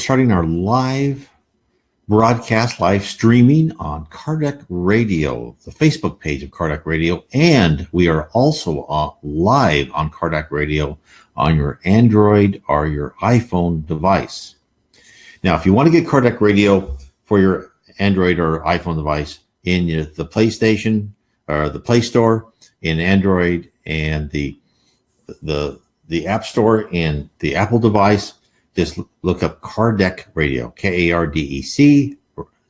starting our live broadcast, live streaming on Kardec Radio, the Facebook page of Kardec Radio, and we are also live on Kardec Radio on your Android or your iPhone device. Now, if you want to get Kardec Radio for your Android or iPhone device in the PlayStation or the Play Store in Android and the App Store in the Apple device, just look up Kardec Radio, Kardec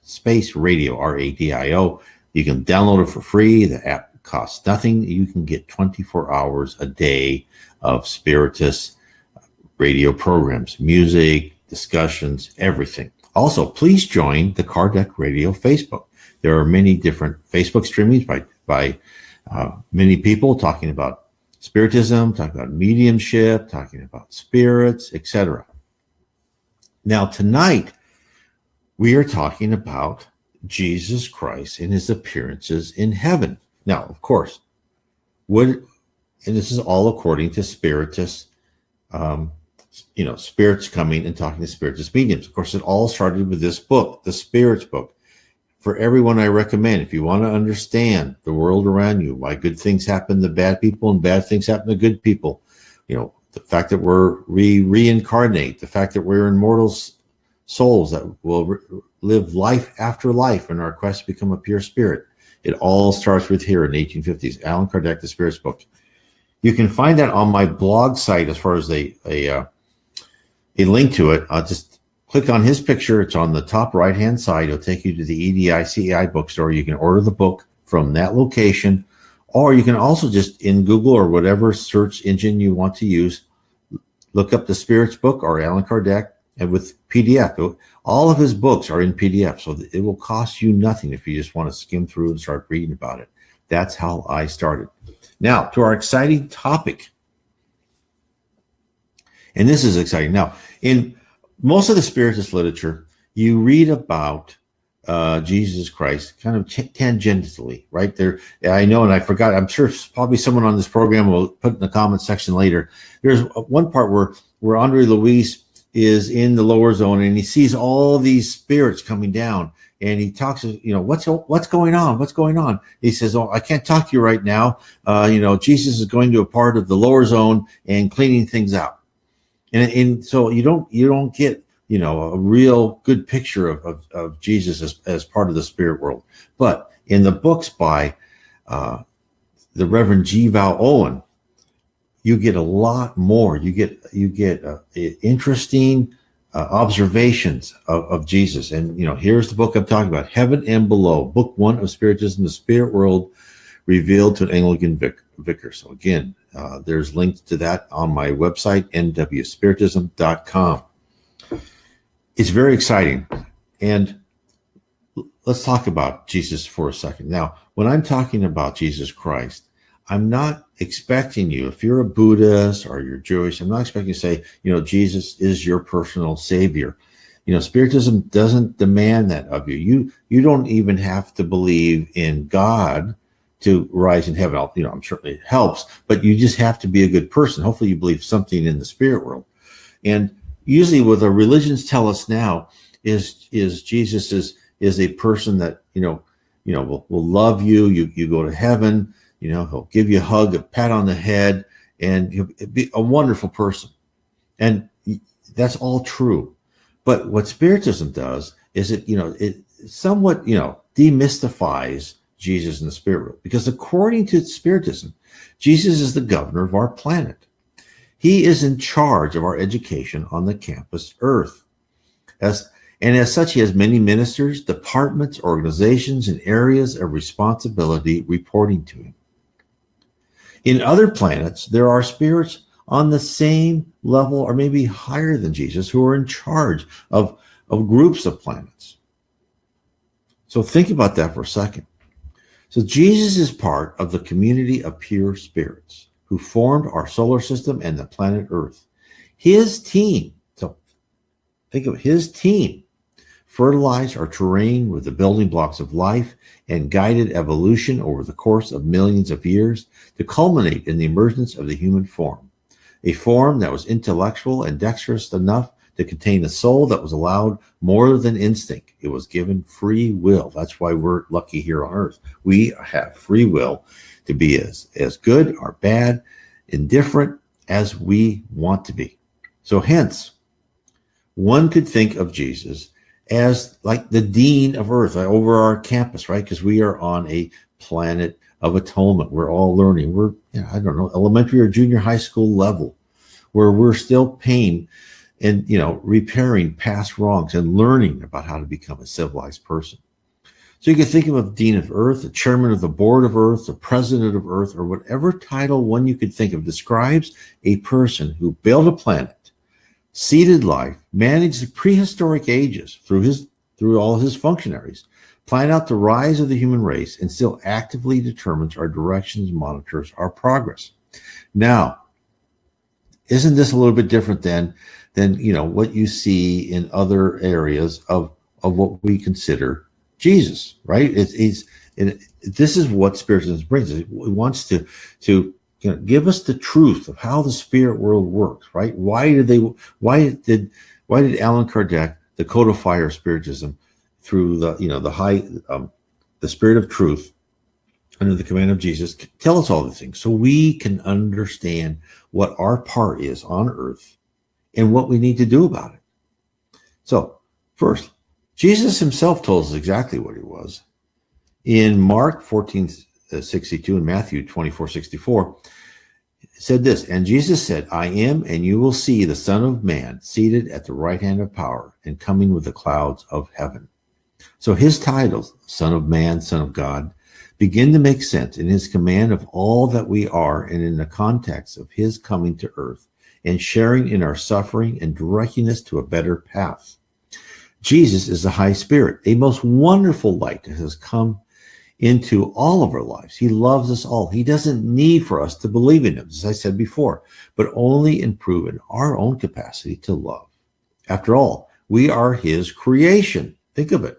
space radio, Radio. You can download it for free. The app costs nothing. You can get 24 hours a day of Spiritist radio programs, music, discussions, everything. Also, please join the Kardec Radio Facebook. There are many different Facebook streamings by many people talking about Spiritism, talking about mediumship, talking about spirits, etc. Now, tonight, we are talking about Jesus Christ and his appearances in heaven. Now, of course, and this is all according to Spiritists, spirits coming and talking to Spiritist mediums. Of course, it all started with this book, the Spirits book. For everyone, I recommend, if you want to understand the world around you, why good things happen to bad people and bad things happen to good people, the fact that we reincarnate, the fact that we're immortal souls that will live life after life in our quest to become a pure spirit. It all starts with here in the 1850s, Allan Kardec, the Spirits book. You can find that on my blog site as far as a link to it. I'll just click on his picture. It's on the top right-hand side. It'll take you to the EDI CEI bookstore. You can order the book from that location. Or you can also just in Google or whatever search engine you want to use, look up the Spirits book or Allan Kardec, and with PDF. All of his books are in PDF, so it will cost you nothing if you just want to skim through and start reading about it. That's how I started. Now, to our exciting topic. And this is exciting. Now, in most of the Spiritist literature, you read about Jesus Christ kind of tangentially, right there. I know, and I forgot, I'm sure probably someone on this program will put in the comment section later. There's one part where Andre Luis is in the lower zone and he sees all these spirits coming down and he talks, what's going on? What's going on? He says, I can't talk to you right now. Jesus is going to a part of the lower zone and cleaning things out. And so you don't get, a real good picture of Jesus as part of the spirit world. But in the books by the Reverend Vale Owen, you get a lot more. You get interesting observations of Jesus. And, here's the book I'm talking about, Heaven and Below, Book 1 of Spiritism, the Spirit World Revealed to an Anglican Vicar. So again, there's links to that on my website, nwspiritism.com. It's very exciting. And let's talk about Jesus for a second. Now, when I'm talking about Jesus Christ, I'm not expecting you, if you're a Buddhist or you're Jewish, I'm not expecting you to say, Jesus is your personal savior. Spiritism doesn't demand that of you. You don't even have to believe in God to rise in heaven. I'm sure it helps, but you just have to be a good person. Hopefully you believe something in the spirit world. And usually what the religions tell us now is Jesus is a person that, will love you. You go to heaven, he'll give you a hug, a pat on the head, and he'll be a wonderful person. And that's all true. But what Spiritism does is it somewhat, demystifies Jesus in the spirit world. Because according to Spiritism, Jesus is the governor of our planet. He is in charge of our education on the campus Earth. As such, he has many ministers, departments, organizations, and areas of responsibility reporting to him. In other planets, there are spirits on the same level or maybe higher than Jesus who are in charge of groups of planets. So think about that for a second. So Jesus is part of the community of pure spirits who formed our solar system and the planet Earth. His team, so think of his team, fertilized our terrain with the building blocks of life and guided evolution over the course of millions of years to culminate in the emergence of the human form, a form that was intellectual and dexterous enough to contain a soul that was allowed more than instinct. It was given free will. That's why we're lucky here on earth. We have free will to be as good or bad, indifferent as we want to be. So hence, one could think of Jesus as like the dean of earth over our campus, right? Because we are on a planet of atonement. We're all learning. We're, I don't know, elementary or junior high school level, where we're still paying and, repairing past wrongs and learning about how to become a civilized person. So you can think of a dean of earth, the chairman of the board of earth, the president of earth, or whatever title one you could think of describes a person who built a planet, seeded life, managed the prehistoric ages through all his functionaries, planned out the rise of the human race, and still actively determines our directions, monitors our progress. Now, isn't this a little bit different than what you see in other areas of what we consider Jesus, right? This is what Spiritism brings. It wants to give us the truth of how the spirit world works, right? Why did Allan Kardec, the codifier of Spiritism, through the spirit of truth under the command of Jesus, tell us all the things so we can understand what our part is on earth and what we need to do about it. So first, Jesus himself told us exactly what he was. In Mark 14:62 and Matthew 24:64, it said this, and Jesus said, I am, and you will see the Son of Man seated at the right hand of power and coming with the clouds of heaven. So his titles, Son of Man, Son of God, begin to make sense in his command of all that we are and in the context of his coming to earth and sharing in our suffering and directing us to a better path. Jesus is the high spirit, a most wonderful light that has come into all of our lives. He loves us all. He doesn't need for us to believe in him, as I said before, but only improve in our own capacity to love. After all, we are his creation. Think of it.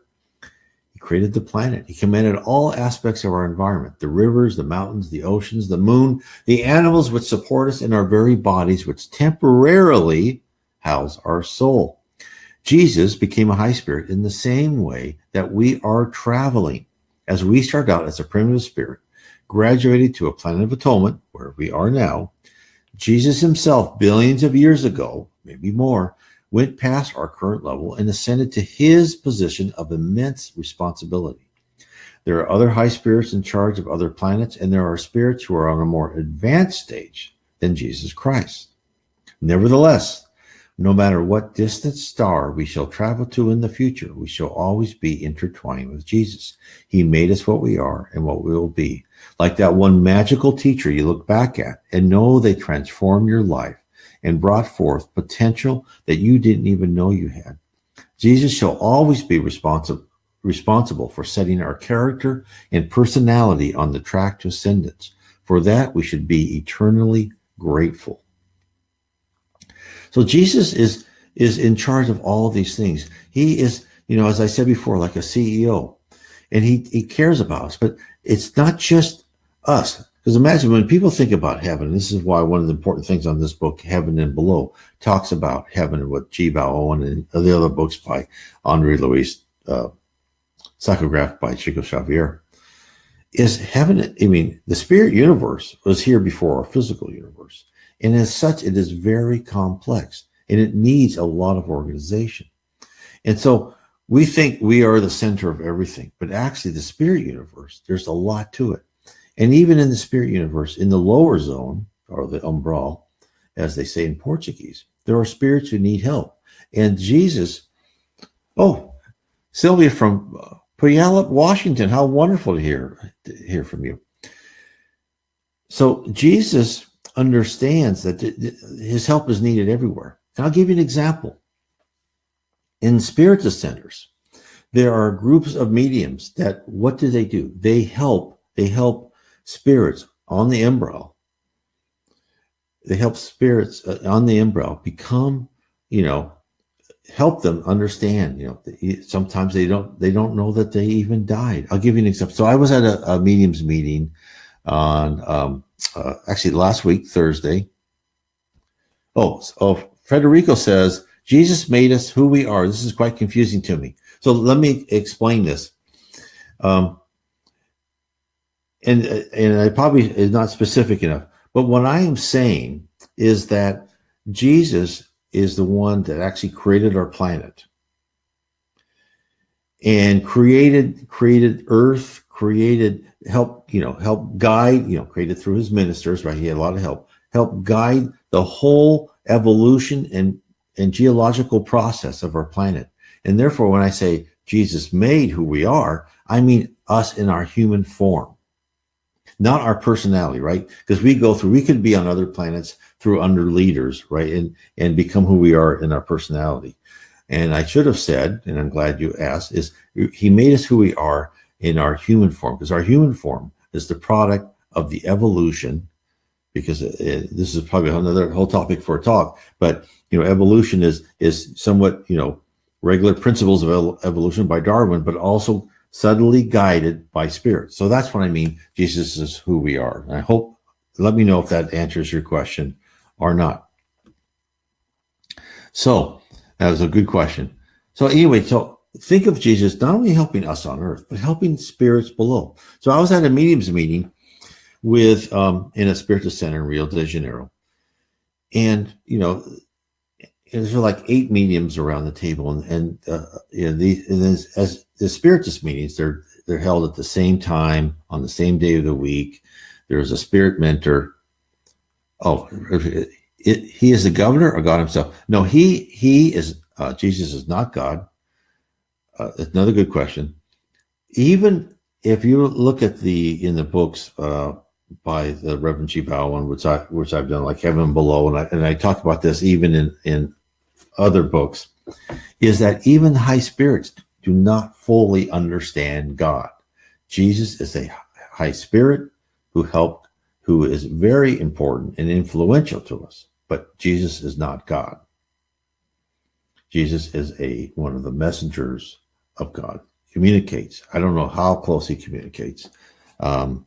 He created the planet. He commanded all aspects of our environment, the rivers, the mountains, the oceans, the moon, the animals which support us in our very bodies, which temporarily house our soul. Jesus became a high spirit in the same way that we are traveling. As we start out as a primitive spirit, graduated to a planet of atonement, where we are now, Jesus himself, billions of years ago, maybe more, went past our current level and ascended to his position of immense responsibility. There are other high spirits in charge of other planets, and there are spirits who are on a more advanced stage than Jesus Christ. Nevertheless, no matter what distant star we shall travel to in the future, we shall always be intertwined with Jesus. He made us what we are and what we will be. Like that one magical teacher you look back at and know they transformed your life and brought forth potential that you didn't even know you had. Jesus shall always be responsible for setting our character and personality on the track to ascendance. For that, we should be eternally grateful. So Jesus is in charge of all of these things. He is, as I said before, like a CEO, and he cares about us. But it's not just us. Because imagine when people think about heaven, this is why one of the important things on this book, Heaven and Below, talks about heaven and what Vale Owen and the other books by Henri Louis, psychographed by Chico Xavier, is heaven. The spirit universe was here before our physical universe. And as such, it is very complex and it needs a lot of organization. And so we think we are the center of everything, but actually the spirit universe, there's a lot to it. And even in the spirit universe, in the lower zone, or the umbral, as they say in Portuguese, there are spirits who need help. And Jesus, Sylvia from Puyallup, Washington, how wonderful to hear from you. So Jesus understands that his help is needed everywhere. And I'll give you an example. In spiritist centers, there are groups of mediums that, what do? They help spirits on the umbral. They help spirits on the umbral become, help them understand, sometimes they don't know that they even died. I'll give you an example. So I was at a mediums meeting on, actually last week, Thursday. Federico says, Jesus made us who we are. This is quite confusing to me. So let me explain this. And I probably is not specific enough. But what I am saying is that Jesus is the one that actually created our planet and created Earth, help guide, created through his ministers, right? He had a lot of help guide the whole evolution and geological process of our planet. And therefore, when I say Jesus made who we are, I mean us in our human form, not our personality, right? Because we could be on other planets through under leaders, right? And become who we are in our personality. And I should have said, and I'm glad you asked, is he made us who we are in our human form, because our human form is the product of the evolution, because this is probably another whole topic for a talk, but, evolution is somewhat, regular principles of evolution by Darwin, but also subtly guided by spirit. So that's what I mean. Jesus is who we are. And let me know if that answers your question or not. So that was a good question. So anyway, so think of Jesus not only helping us on earth, but helping spirits below. So I was at a mediums meeting with in a Spiritism center in Rio de Janeiro. And, there's like 8 mediums around the table. And as the Spiritist meetings, they're held at the same time on the same day of the week. There's a spirit mentor. Oh, he is the governor or God himself? No, he is, Jesus is not God. Another good question. Even if you look at in the books by the Reverend G. Vale Owen, which I've done, like Heaven Below, and I talk about this even in other books, is that even the high spirits do not fully understand God. Jesus is a high spirit who is very important and influential to us, but Jesus is not God. Jesus is one of the messengers of God. Communicates. I don't know how close he communicates. There's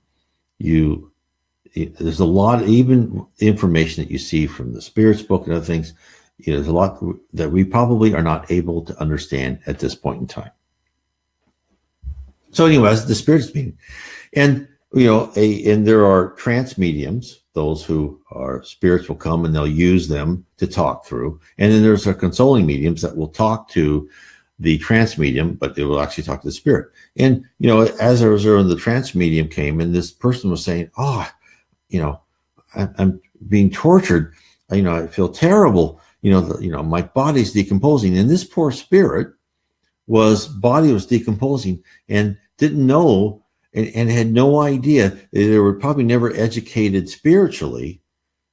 a lot, even information that you see from the Spirit's book and other things. There's a lot that we probably are not able to understand at this point in time. So anyways, the Spirit's meeting. And, and there are trance mediums, those who are spirits will come and they'll use them to talk through. And then there's our consoling mediums that will talk to the trance medium, but they will actually talk to the spirit. And, as I was there, the trance medium came and this person was saying, I'm being tortured. I feel terrible. My body's decomposing. And this poor spirit body was decomposing and didn't know and had no idea. They were probably never educated spiritually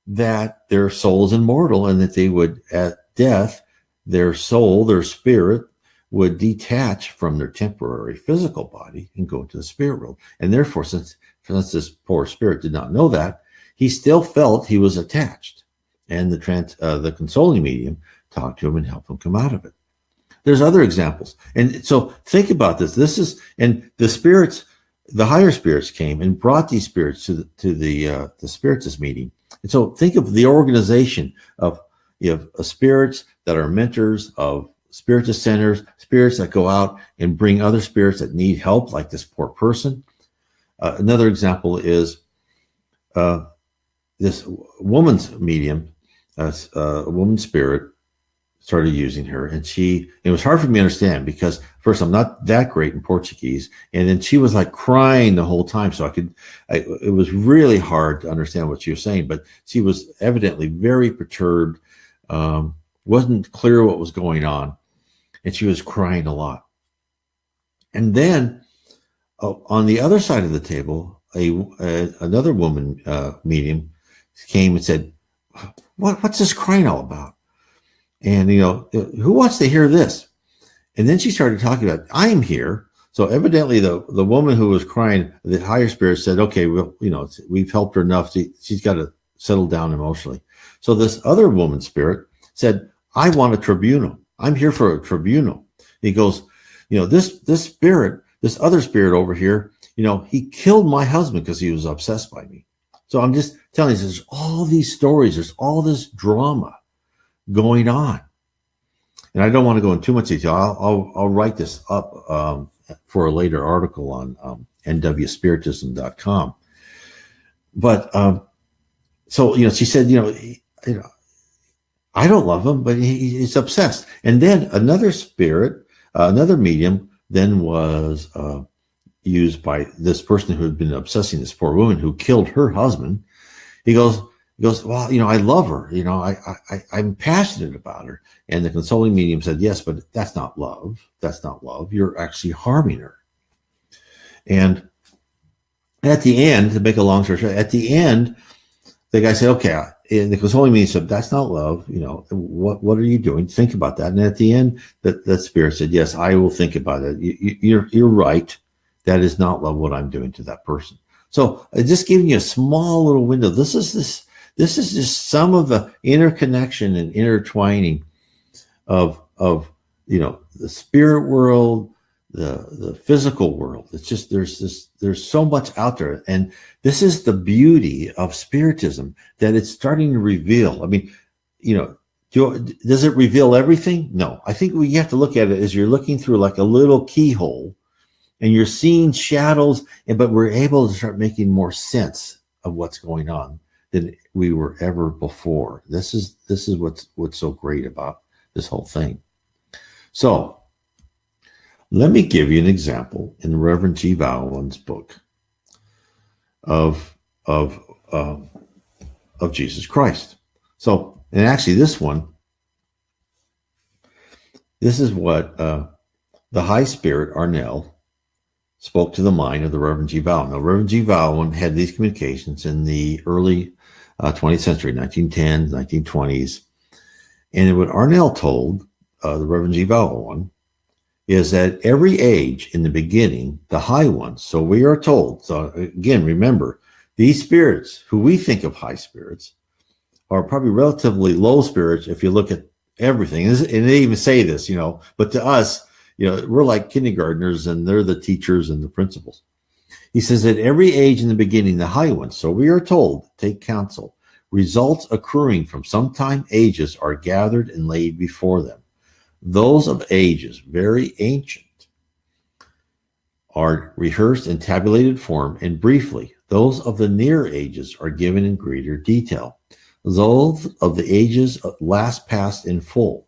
that their soul is immortal and that they would, at death, their soul, their spirit, would detach from their temporary physical body and go to the spirit world. And therefore, since this poor spirit did not know that, he still felt he was attached. And the consoling medium talked to him and helped him come out of it. There's other examples. And so think about this. And the spirits, the higher spirits came and brought these spirits to the Spiritist meeting. And so think of the organization of spirits that are mentors of Spiritist centers, spirits that go out and bring other spirits that need help, like this poor person. Another example is this woman's medium, a woman's spirit started using her, and it was hard for me to understand because first, I'm not that great in Portuguese, and then she was like crying the whole time, so it was really hard to understand what she was saying, but she was evidently very perturbed, wasn't clear what was going on, and she was crying a lot. And then on the other side of the table, another woman medium came and said, what's this crying all about? And, who wants to hear this? And then she started talking about, I'm here. So evidently the woman who was crying, the higher spirit said, okay, well, we've helped her enough. She's got to settle down emotionally. So this other woman spirit said, I want a tribunal. I'm here for a tribunal. He goes, this spirit, this other spirit over here, he killed my husband because he was obsessed by me. So I'm just telling you, there's all these stories, there's all this drama going on. and I don't want to go into too much detail. I'll write this up for a later article on nwspiritism.com. But so she said, I don't love him, but he's obsessed. And then another spirit, another medium, then was used by this person who had been obsessing this poor woman who killed her husband. He goes, well, I love her. I'm passionate about her. And the consoling medium said, yes, but that's not love. That's not love. You're actually harming her. And at the end, to make a long story short, at the end, the guy said, okay, and the consoling medium said, that's not love. What are you doing? Think about that. And at the end, that spirit said, yes, I will think about it. You're right. That is not love, what I'm doing to that person. So just giving you a small little window. This is just some of the interconnection and intertwining of the spirit world, the physical world. It's just there's so much out there, and this is the beauty of Spiritism, that it's starting to reveal. I mean, does it reveal everything? No. I think you have to look at it as you're looking through like a little keyhole, and you're seeing shadows, but we're able to start making more sense of what's going on than we were ever before. This is what's so great about this whole thing. So let me give you an example in Reverend G. Vale Owen's book of Jesus Christ. So, and actually this is what the High Spirit Arnell spoke to the mind of the Reverend G. Vale. Now, Reverend G. Vale Owen had these communications in the early 20th century, 1910s, 1920s. And what Arnell told the Reverend G. Vale Owen is that every age in the beginning, the high ones, so we are told, so again, remember, these spirits who we think of high spirits are probably relatively low spirits if you look at everything. And they even say this, but to us, we're like kindergartners and they're the teachers and the principals. He says that every age in the beginning, the high ones, so we are told, take counsel. Results accruing from sometime ages are gathered and laid before them. Those of ages very ancient are rehearsed in tabulated form and briefly. Those of the near ages are given in greater detail. Those of the ages last passed in full.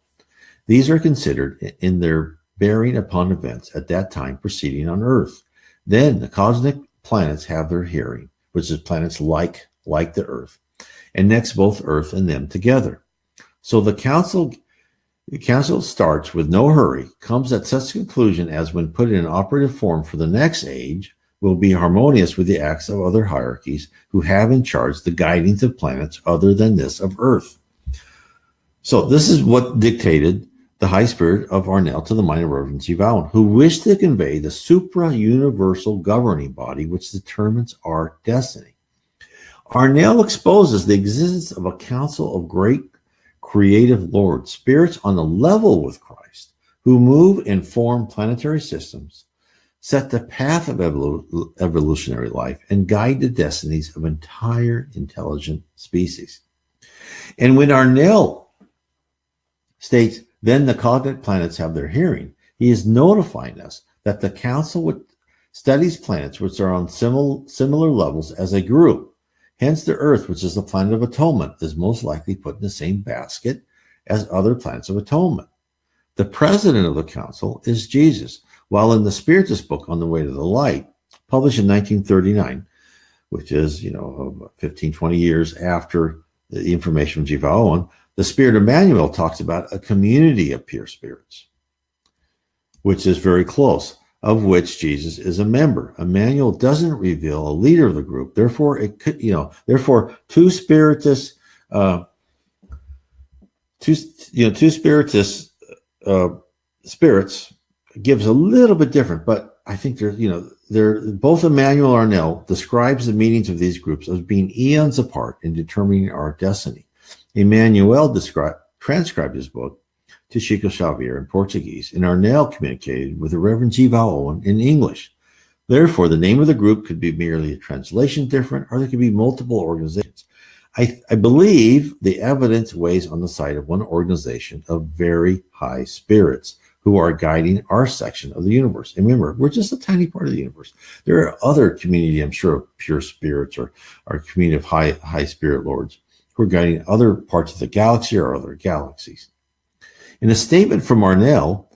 These are considered in their bearing upon events at that time proceeding on Earth. Then the cosmic planets have their hearing, which is planets like the Earth, and next both Earth and them together. So the council starts with no hurry, comes at such a conclusion as when put in operative form for the next age will be harmonious with the acts of other hierarchies who have in charge the guidings of planets other than this of Earth. So this is what dictated the High Spirit of Arnell to the mind of Reverend G. Vale Owen, who wished to convey the supra-universal governing body which determines our destiny. Arnell exposes the existence of a council of great creative lords, spirits on the level with Christ, who move and form planetary systems, set the path of evolutionary life, and guide the destinies of entire intelligent species. And when Arnell states, then the cognate planets have their hearing, he is notifying us that the council studies planets which are on similar levels as a group. Hence, the Earth, which is the planet of atonement, is most likely put in the same basket as other planets of atonement. The president of the council is Jesus, while in the Spiritist book, On the Way to the Light, published in 1939, which is, 15, 20 years after the information from G. Vale Owen, the Spirit Emmanuel talks about a community of pure spirits, which is very close, of which Jesus is a member. Emmanuel doesn't reveal a leader of the group. Therefore, it could, two Spiritist spirits gives a little bit different, but I think they're both. Emmanuel Arnell describes the meanings of these groups as being eons apart in determining our destiny. Emmanuel transcribed his book to Chico Xavier in Portuguese, and Arnell communicated with the Reverend G. Vale Owen in English. Therefore, the name of the group could be merely a translation different, or there could be multiple organizations. I believe the evidence weighs on the side of one organization of very high spirits who are guiding our section of the universe. And remember, we're just a tiny part of the universe. There are other community, I'm sure, of pure spirits or our community of high spirit lords who are guiding other parts of the galaxy or other galaxies. And a statement from Arnell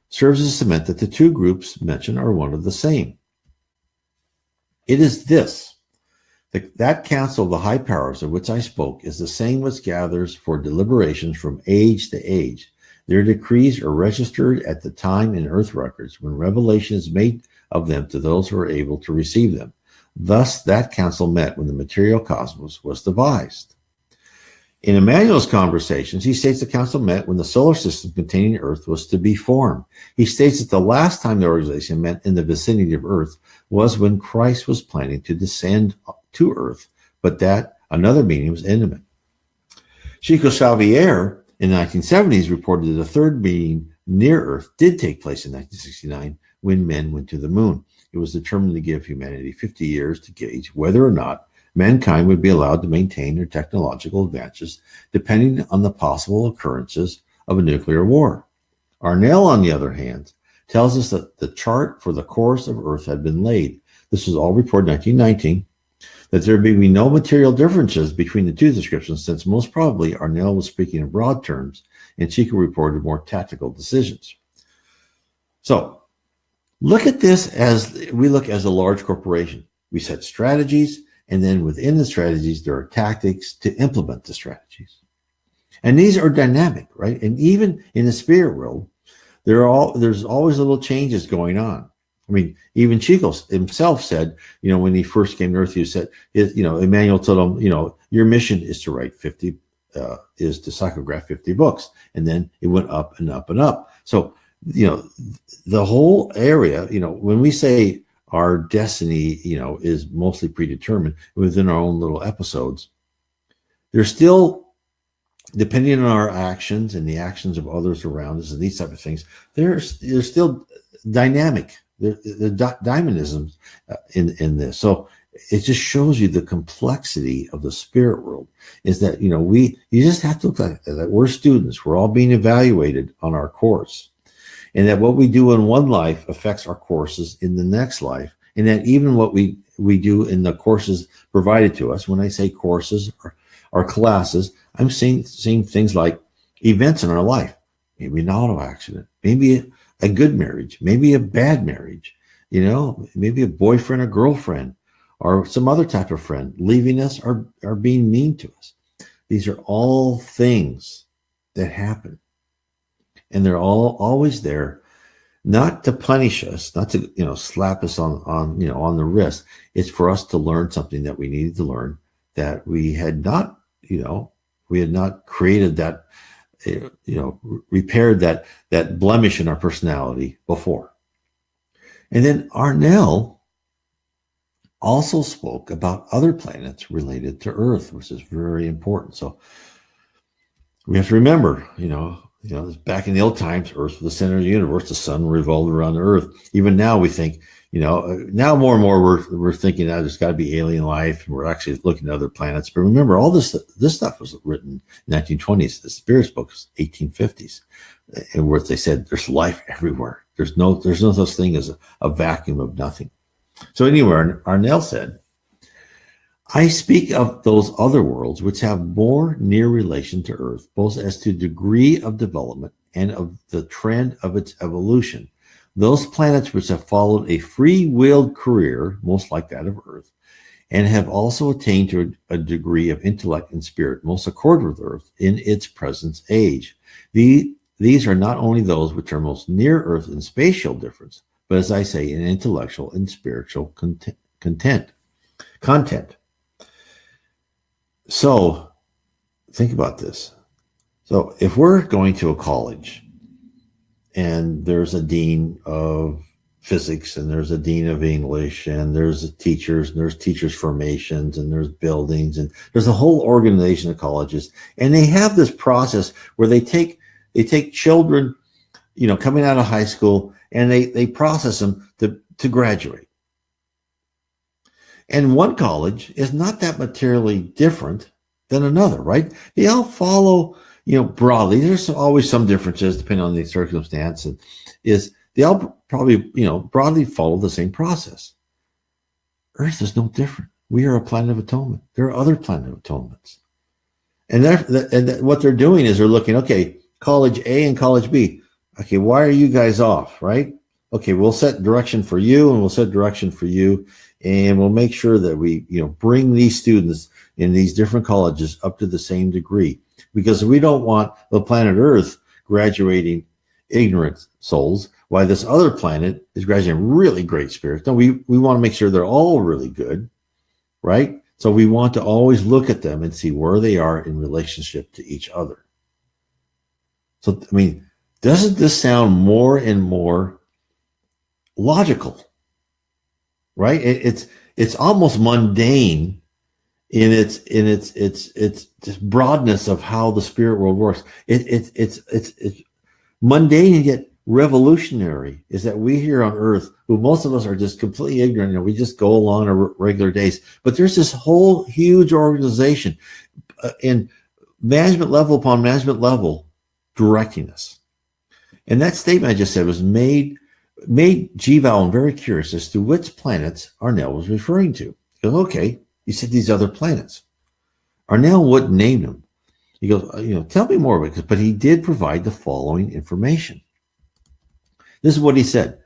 serves as cement that the two groups mentioned are one of the same. It is this: that council of the high powers of which I spoke is the same which gathers for deliberations from age to age. Their decrees are registered at the time in earth records when revelation is made of them to those who are able to receive them. Thus, that council met when the material cosmos was devised. In Emmanuel's conversations, he states the council met when the solar system containing Earth was to be formed. He states that the last time the organization met in the vicinity of Earth was when Christ was planning to descend to Earth, but that another meeting was imminent. Chico Xavier in the 1970s reported that a third meeting near Earth did take place in 1969 when men went to the moon. It was determined to give humanity 50 years to gauge whether or not mankind would be allowed to maintain their technological advances depending on the possible occurrences of a nuclear war. Arnell, on the other hand, tells us that the chart for the course of Earth had been laid. This was all reported in 1919, that there would be no material differences between the two descriptions, since most probably Arnell was speaking in broad terms and Chico reported more tactical decisions. So look at this as we look as a large corporation. We set strategies, and then within the strategies, there are tactics to implement the strategies. And these are dynamic, right? And even in the spirit world, there's always little changes going on. I mean, even Chico himself said, when he first came to Earth, he said, Emmanuel told him, your mission is to write is to psychograph 50 books. And then it went up and up and up. So, the whole area, when we say our destiny, is mostly predetermined within our own little episodes, there's still, depending on our actions and the actions of others around us and these type of things, there's still dynamic. The dynamism in this. So it just shows you the complexity of the spirit world is that, you just have to look at that we're students. We're all being evaluated on our course, and that what we do in one life affects our courses in the next life. And that even what we do in the courses provided to us, when I say courses or classes, I'm seeing things like events in our life, maybe an auto accident, maybe a good marriage, maybe a bad marriage, maybe a boyfriend or girlfriend or some other type of friend leaving us or being mean to us. These are all things that happen. And they're always there, not to punish us, not to, slap us on the wrist. It's for us to learn something that we needed to learn, that we had not, created that, repaired that blemish in our personality before. And then Arnell also spoke about other planets related to Earth, which is very important. So we have to remember, back in the old times, Earth was the center of the universe, the sun revolved around the Earth. Even now we think, now more and more we're thinking that there's got to be alien life, and we're actually looking at other planets. But remember, all this stuff was written in 1920s. The Spirits book was 1850s, and where they said there's life everywhere. There's no such thing as a vacuum of nothing. So anyway, Arnell said, I speak of those other worlds which have more near relation to Earth, both as to degree of development and of the trend of its evolution. Those planets which have followed a free-willed career, most like that of Earth, and have also attained to a degree of intellect and spirit, most accord with Earth in its present age. These are not only those which are most near Earth in spatial difference, but as I say, in intellectual and spiritual content. So think about this. So if we're going to a college and there's a dean of physics and there's a dean of English and there's teachers and there's teachers formations and there's buildings and there's a whole organization of colleges, and they have this process where they take children, coming out of high school, and they process them to graduate. And one college is not that materially different than another, right? They all follow, broadly. There's always some differences depending on the circumstance. And they all probably, broadly follow the same process. Earth is no different. We are a planet of atonement. There are other planet of atonements. And what they're doing is they're looking, okay, college A and college B. Okay, why are you guys off, right? Okay, we'll set direction for you and we'll set direction for you. And we'll make sure that we, bring these students in these different colleges up to the same degree. Because we don't want the planet Earth graduating ignorant souls, while this other planet is graduating really great spirits. No, we want to make sure they're all really good, right? So we want to always look at them and see where they are in relationship to each other. So, I mean, doesn't this sound more and more logical, right? It's almost mundane in its broadness of how the spirit world works. It's mundane and yet revolutionary. Is that we here on Earth, who most of us are just completely ignorant, we just go along our regular days. But there's this whole huge organization in management level upon management level directing us. And that statement I just said was made Vale Owen very curious as to which planets Arnell was referring to. He goes, okay, you said these other planets. Arnell wouldn't name them. He goes, tell me more about it. But he did provide the following information. This is what he said.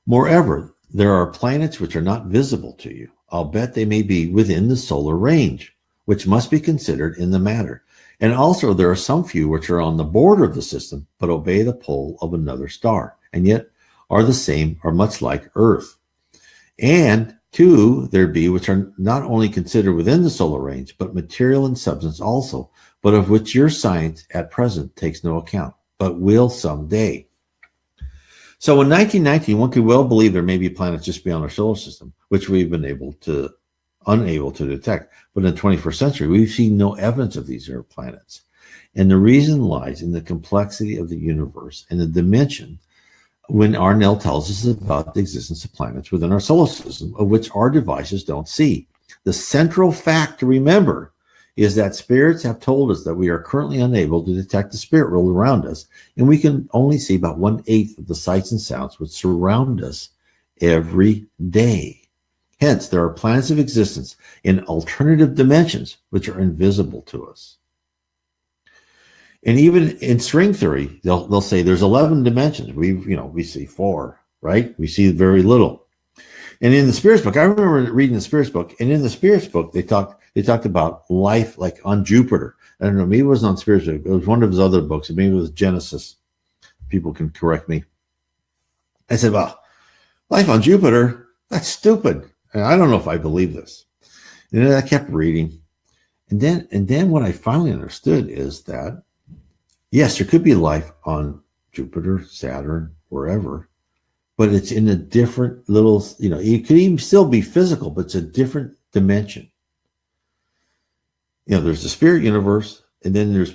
Moreover, there are planets which are not visible to you. I'll bet they may be within the solar range, which must be considered in the matter. And also there are some few which are on the border of the system, but obey the pull of another star, and yet are the same or much like Earth. And two, there be which are not only considered within the solar range, but material in substance also, but of which your science at present takes no account, but will someday. So in 1919, one could well believe there may be planets just beyond our solar system, which we've been unable to detect. But in the 21st century, we've seen no evidence of these planets. And the reason lies in the complexity of the universe and the dimension when Arnell tells us about the existence of planets within our solar system, of which our devices don't see. The central fact to remember is that spirits have told us that we are currently unable to detect the spirit world around us, and we can only see about 1/8 of the sights and sounds which surround us every day. Hence, there are planets of existence in alternative dimensions which are invisible to us. And even in string theory, they'll say there's 11 dimensions. We see 4, right? We see very little. And in the Spirits book, I remember reading the Spirits book, and in the Spirits book, they talked about life like on Jupiter. I don't know, maybe it wasn't on Spirits book. It was one of his other books. Maybe it was Genesis. People can correct me. I said, well, life on Jupiter, that's stupid. And I don't know if I believe this. And then I kept reading. And then what I finally understood is that, yes, there could be life on Jupiter, Saturn, wherever, but it's in a different little, it could even still be physical, but it's a different dimension. There's the spirit universe, and then there's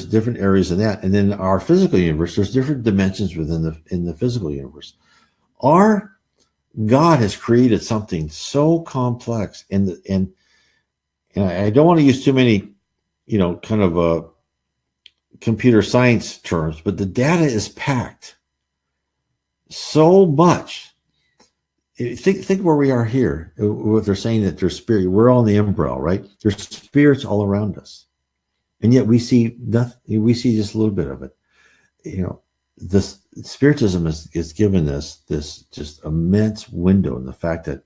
different areas in that. And then our physical universe, there's different dimensions in the physical universe. Our God has created something so complex, and I don't want to use too many, kind of computer science terms, but the data is packed so much. Think where we are here. What they're saying that there's spirit. We're on the umbrella, right? There's spirits all around us, and yet we see nothing. We see just a little bit of it. This Spiritism is given this just immense window in the fact that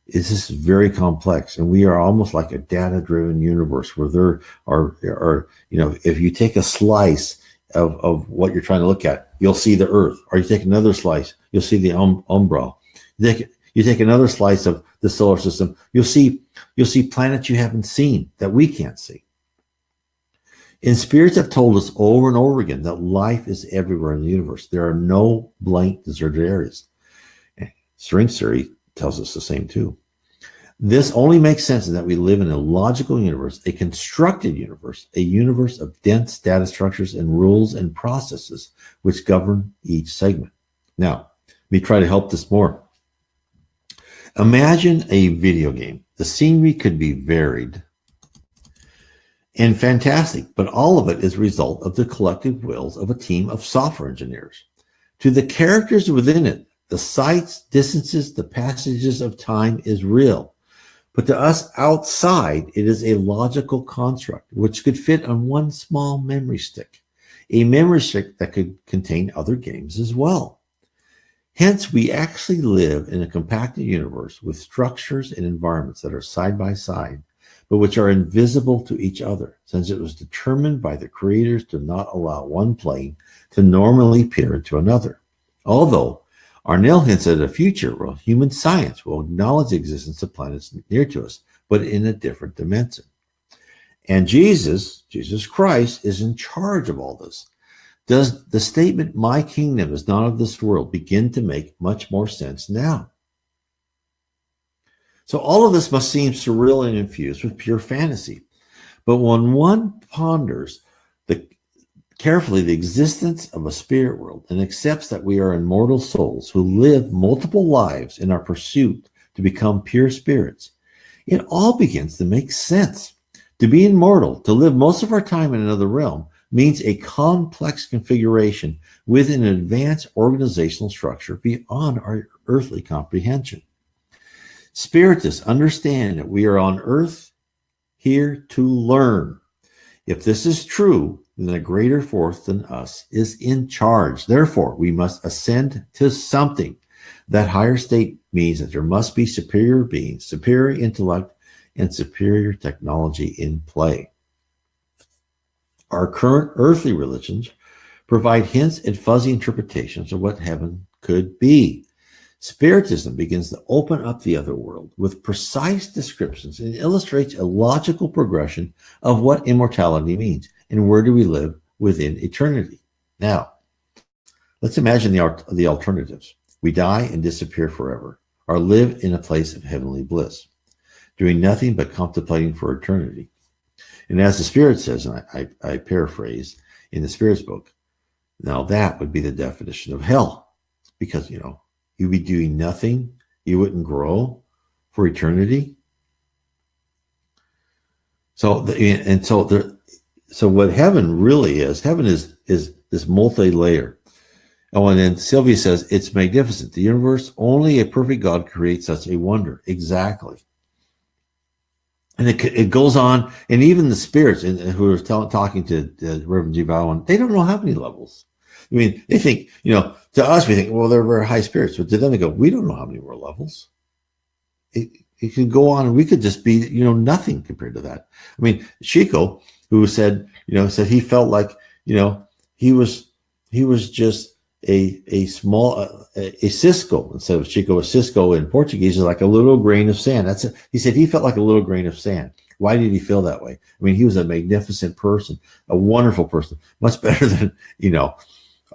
this is very complex, and we are almost like a data-driven universe where there are if you take a slice of what you're trying to look at, you'll see the Earth, or you take another slice, you'll see the umbra. You take another slice of the solar system, you'll see planets you haven't seen that we can't see. And spirits have told us over and over again that life is everywhere in the universe. There are no blank deserted areas. String theory tells us the same too. This only makes sense in that we live in a logical universe, a constructed universe, a universe of dense data structures and rules and processes which govern each segment. Now, let me try to help this more. Imagine a video game. The scenery could be varied. and fantastic, but all of it is a result of the collective wills of a team of software engineers. To the characters within it, the sights, distances, the passages of time is real. But to us outside, it is a logical construct which could fit on one small memory stick, a memory stick that could contain other games as well. Hence, we actually live in a compacted universe with structures and environments that are side by side, but which are invisible to each other, since it was determined by the creators to not allow one plane to normally peer into another. Although Arnell hints at a future where human science will acknowledge the existence of planets near to us, but in a different dimension. And Jesus Christ, is in charge of all this. Does the statement, my kingdom is not of this world, begin to make much more sense now? So all of this must seem surreal and infused with pure fantasy. But when one ponders carefully the existence of a spirit world and accepts that we are immortal souls who live multiple lives in our pursuit to become pure spirits, it all begins to make sense. To be immortal, to live most of our time in another realm, means a complex configuration with an advanced organizational structure beyond our earthly comprehension. Spiritists understand that we are on earth here to learn. If this is true, then a greater force than us is in charge. Therefore, we must ascend to something. That higher state means that there must be superior beings, superior intellect, and superior technology in play. Our current earthly religions provide hints and fuzzy interpretations of what heaven could be. Spiritism begins to open up the other world with precise descriptions and illustrates a logical progression of what immortality means and where do we live within eternity. Now, let's imagine the alternatives. We die and disappear forever, or live in a place of heavenly bliss, doing nothing but contemplating for eternity. And as the Spirit says, and I paraphrase in the Spirit's book, now that would be the definition of hell, because, you'd be doing nothing, you wouldn't grow for eternity. So what heaven really is, heaven is this multi-layer. Oh, and then Sylvia says, it's magnificent. The universe, only a perfect God creates such a wonder. Exactly. And it goes on, and even the spirits who are talking to Reverend G. Vale Owen, they don't know how many levels. I mean, they think, to us, we think, well, they're very high spirits. But to them, they go, we don't know how many more levels. It can go on, and we could just be, nothing compared to that. I mean, Chico, who said he felt like, he was just a small, a cisco, instead of Chico, a cisco in Portuguese is like a little grain of sand. He said he felt like a little grain of sand. Why did he feel that way? I mean, he was a magnificent person, a wonderful person, much better than,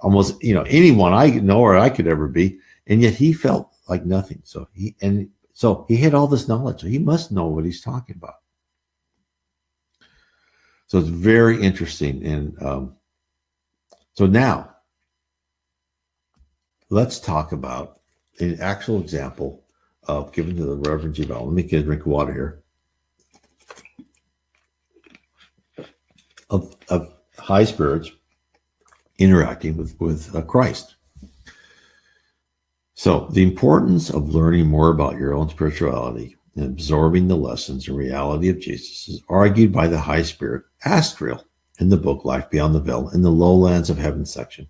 almost, anyone I know or I could ever be. And yet he felt like nothing. So he had all this knowledge. So he must know what he's talking about. So it's very interesting. And so now let's talk about an actual example of given to the Reverend G. Vale. Let me get a drink of water here. Of high spirits interacting with Christ. So the importance of learning more about your own spirituality and absorbing the lessons and reality of Jesus is argued by the high spirit Astriel in the book Life Beyond the Veil in the Lowlands of Heaven section.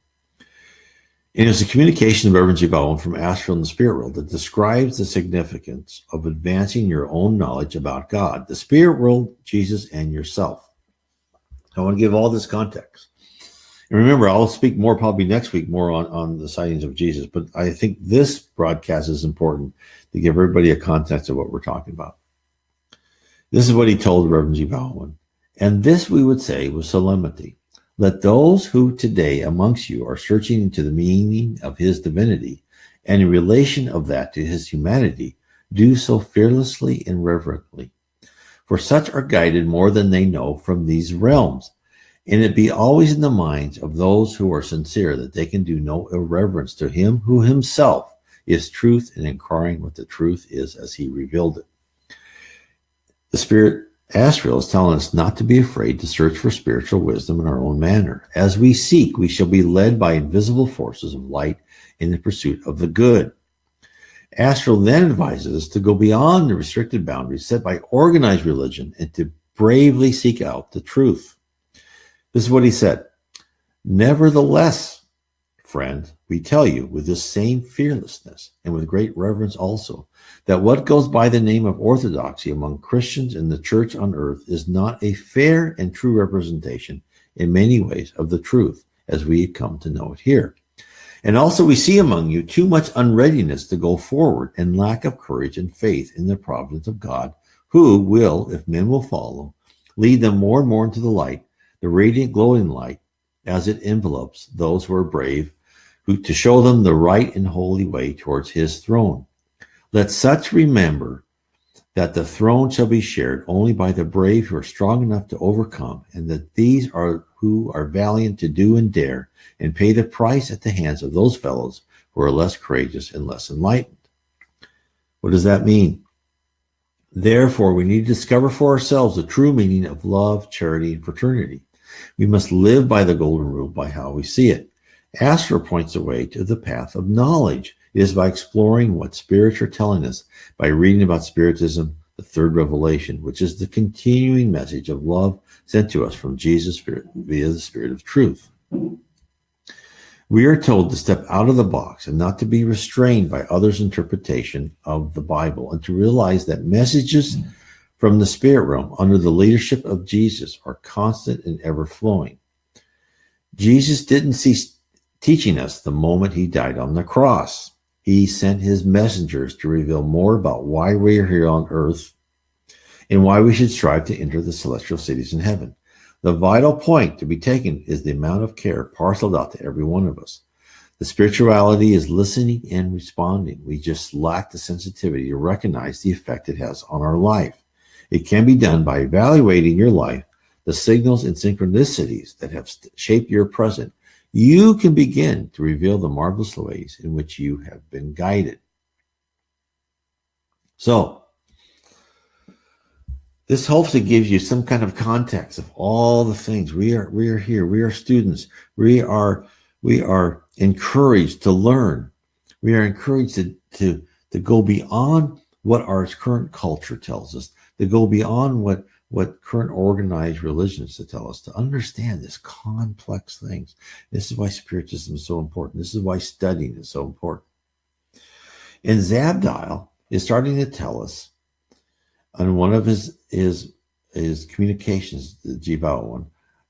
It is a communication of Reverend G. Vale Owen from Astriel in the spirit world that describes the significance of advancing your own knowledge about God, the spirit world, Jesus, and yourself. I want to give all this context. And remember, I'll speak more probably next week more on the sightings of Jesus, but I think this broadcast is important to give everybody a context of what we're talking about. This is what he told Reverend G. Vale Owen. And this we would say with solemnity. Let those who today amongst you are searching into the meaning of his divinity and in relation of that to his humanity, do so fearlessly and reverently. For such are guided more than they know from these realms. And it be always in the minds of those who are sincere that they can do no irreverence to him who himself is truth and inquiring what the truth is as he revealed it. The Spirit Asriel is telling us not to be afraid to search for spiritual wisdom in our own manner. As we seek, we shall be led by invisible forces of light in the pursuit of the good. Asriel then advises us to go beyond the restricted boundaries set by organized religion and to bravely seek out the truth. This is what he said. Nevertheless, friend, we tell you with this same fearlessness and with great reverence also, that what goes by the name of orthodoxy among Christians in the church on earth is not a fair and true representation in many ways of the truth as we come to know it here. And also we see among you too much unreadiness to go forward and lack of courage and faith in the providence of God, who will, if men will follow, lead them more and more into the light, the radiant glowing light, as it envelopes those who are brave, who to show them the right and holy way towards his throne. Let such remember that the throne shall be shared only by the brave who are strong enough to overcome, and that these are who are valiant to do and dare, and pay the price at the hands of those fellows who are less courageous and less enlightened. What does that mean? Therefore, we need to discover for ourselves the true meaning of love, charity, and fraternity. We must live by the golden rule by how we see it. Astor points the way to the path of knowledge. It is by exploring what spirits are telling us, by reading about Spiritism, the third revelation, which is the continuing message of love sent to us from Jesus via the Spirit of truth. We are told to step out of the box and not to be restrained by others' interpretation of the Bible, and to realize that messages from the spirit realm under the leadership of Jesus are constant and ever flowing. Jesus didn't cease teaching us the moment he died on the cross. He sent his messengers to reveal more about why we are here on earth and why we should strive to enter the celestial cities in heaven. The vital point to be taken is the amount of care parceled out to every one of us. The spirituality is listening and responding. We just lack the sensitivity to recognize the effect it has on our life. It can be done by evaluating your life, the signals and synchronicities that have shaped your present. You can begin to reveal the marvelous ways in which you have been guided. So, this hopefully gives you some kind of context of all the things. We are here. We are students. We are encouraged to learn. We are encouraged to go beyond what our current culture tells us, to go beyond what current organized religions to tell us, to understand this complex things. This is why Spiritism is so important. This is why studying is so important. And Zabdiel is starting to tell us on one of his communications, the Vale Owen,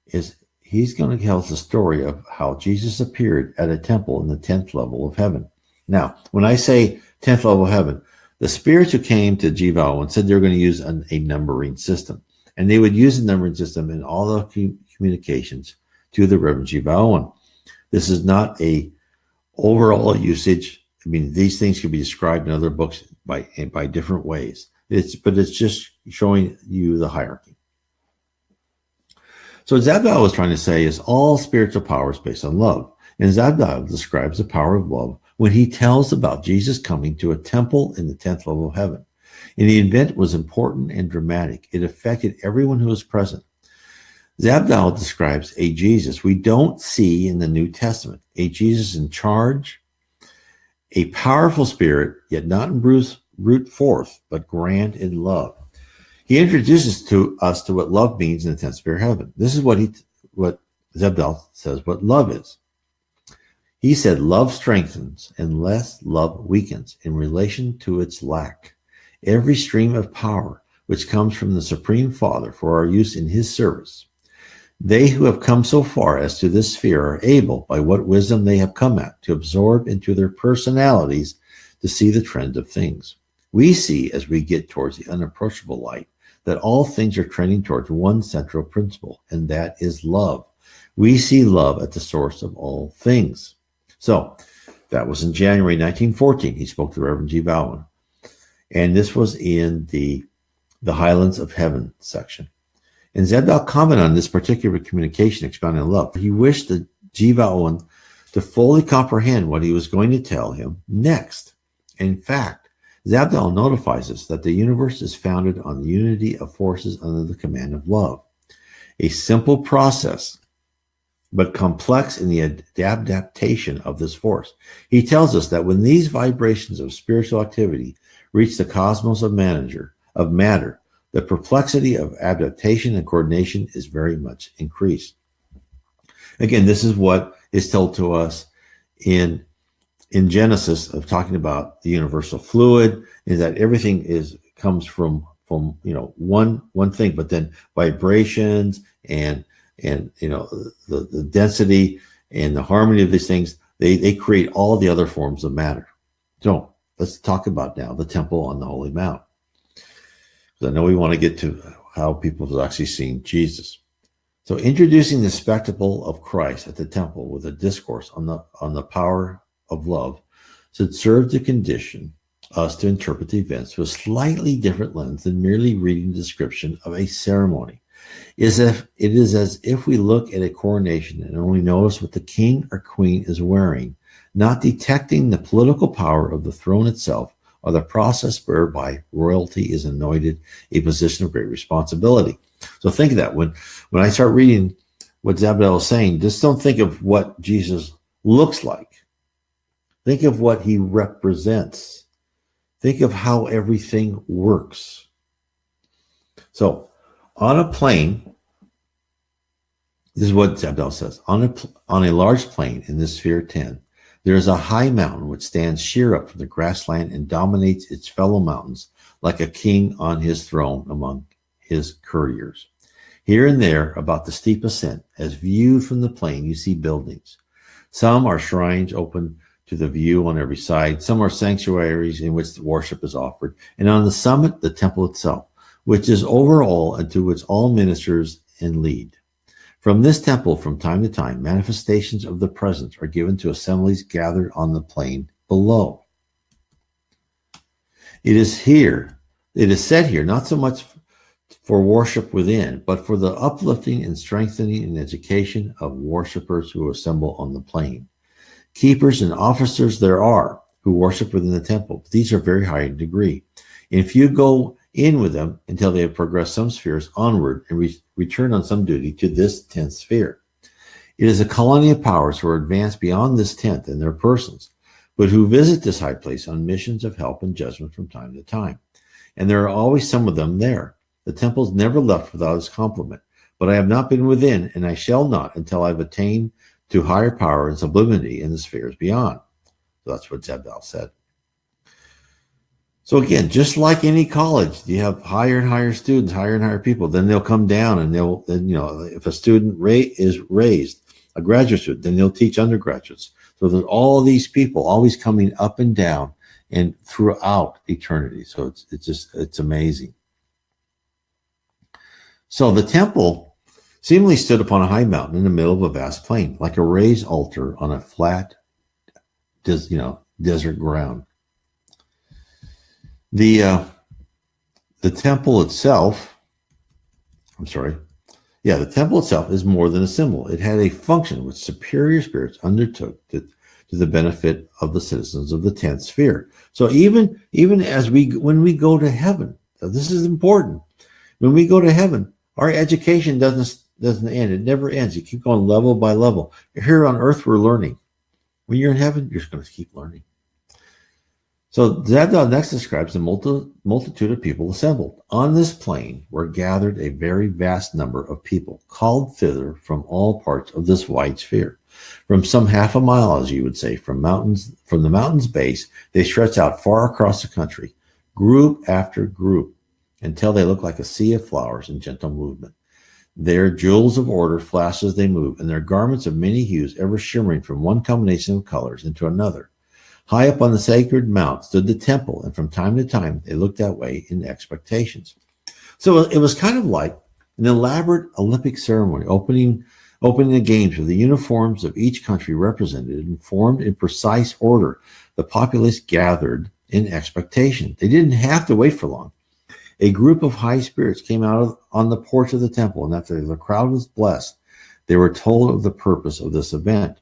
is he's going to tell us the story of how Jesus appeared at a temple in the 10th level of heaven. Now, when I say 10th level of heaven, the spirits who came to Vale Owen said they were going to use a numbering system. And they would use the numbering system in all the communications to the Reverend Vale Owen. This is not a overall usage. I mean, these things can be described in other books by different ways. But it's just showing you the hierarchy. So what Zabdiel was trying to say is all spiritual power is based on love. And Zabdiel describes the power of love when he tells about Jesus coming to a temple in the 10th level of heaven. And the event was important and dramatic. It affected everyone who was present. Zabdiel describes a Jesus we don't see in the New Testament, a Jesus in charge, a powerful spirit, yet not in brute force, but grand in love. He introduces to us to what love means in the 10th spirit heaven. This is what Zabdiel says what love is. He said, love strengthens unless love weakens in relation to its lack. Every stream of power which comes from the Supreme Father for our use in his service. They who have come so far as to this sphere are able, by what wisdom they have come at, to absorb into their personalities to see the trend of things. We see, as we get towards the unapproachable light, that all things are trending towards one central principle, and that is love. We see love at the source of all things. So, that was in January 1914. He spoke to Reverend Vale Owen. And this was in the Highlands of Heaven section. And Zabdiel commented on this particular communication expounding on love. He wished the Vale Owen to fully comprehend what he was going to tell him next. In fact, Zabdal notifies us that the universe is founded on the unity of forces under the command of love. A simple process, but complex in the adaptation of this force. He tells us that when these vibrations of spiritual activity reach the cosmos of matter, the perplexity of adaptation and coordination is very much increased. Again, this is what is told to us in Genesis of talking about the universal fluid, is that everything comes from one thing, but then vibrations and the density and the harmony of these things, they create all the other forms of matter. So let's talk about now the temple on the Holy Mount. I know we want to get to how people have actually seen Jesus. So introducing the spectacle of Christ at the temple with a discourse on the power of love should serve to condition us to interpret the events through a slightly different lens than merely reading the description of a ceremony. It is as if we look at a coronation and only notice what the king or queen is wearing, not detecting the political power of the throne itself or the process whereby royalty is anointed a position of great responsibility. So think of that. When I start reading what Zabdal is saying, just don't think of what Jesus looks like. Think of what he represents. Think of how everything works. So on a plain, this is what Zabdal says, on a large plain in this sphere 10, there is a high mountain which stands sheer up from the grassland and dominates its fellow mountains like a king on his throne among his courtiers. Here and there, about the steep ascent, as viewed from the plain, you see buildings. Some are shrines open to the view on every side. Some are sanctuaries in which worship is offered. And on the summit, the temple itself, which is over all and to which all ministers and lead. From this temple, from time to time, manifestations of the presence are given to assemblies gathered on the plain below. It is said here, not so much for worship within, but for the uplifting and strengthening and education of worshipers who assemble on the plain. Keepers and officers there are who worship within the temple. These are very high in degree. And if you go in with them until they have progressed some spheres onward and return on some duty to this 10th sphere. It is a colony of powers who are advanced beyond this 10th in their persons, but who visit this high place on missions of help and judgment from time to time. And there are always some of them there. The temple is never left without its complement, but I have not been within, and I shall not until I have attained to higher power and sublimity in the spheres beyond. So that's what Zabdal said. So again, just like any college, you have higher and higher students, higher and higher people. Then they'll come down and if a student is raised, a graduate student, then they'll teach undergraduates. So there's all these people always coming up and down and throughout eternity. So it's amazing. So the temple seemingly stood upon a high mountain in the middle of a vast plain, like a raised altar on a flat, desert ground. The temple itself, the temple itself is more than a symbol. It had a function which superior spirits undertook to the benefit of the citizens of the 10th sphere. So even when we go to heaven, so this is important. When we go to heaven, our education doesn't end. It never ends. You keep going level by level. Here on earth, we're learning. When you're in heaven, you're just going to keep learning. So Zabdal next describes the multitude of people assembled. On this plain were gathered a very vast number of people, called thither from all parts of this wide sphere. From some half a mile, as you would say, from the mountain's base, they stretch out far across the country, group after group, until they look like a sea of flowers in gentle movement. Their jewels of order flash as they move, and their garments of many hues ever shimmering from one combination of colors into another. High up on the sacred mount stood the temple, and from time to time they looked that way in expectations. So it was kind of like an elaborate Olympic ceremony, opening the games with the uniforms of each country represented and formed in precise order. The populace gathered in expectation. They didn't have to wait for long. A group of high spirits came out on the porch of the temple, and after the crowd was blessed, they were told of the purpose of this event.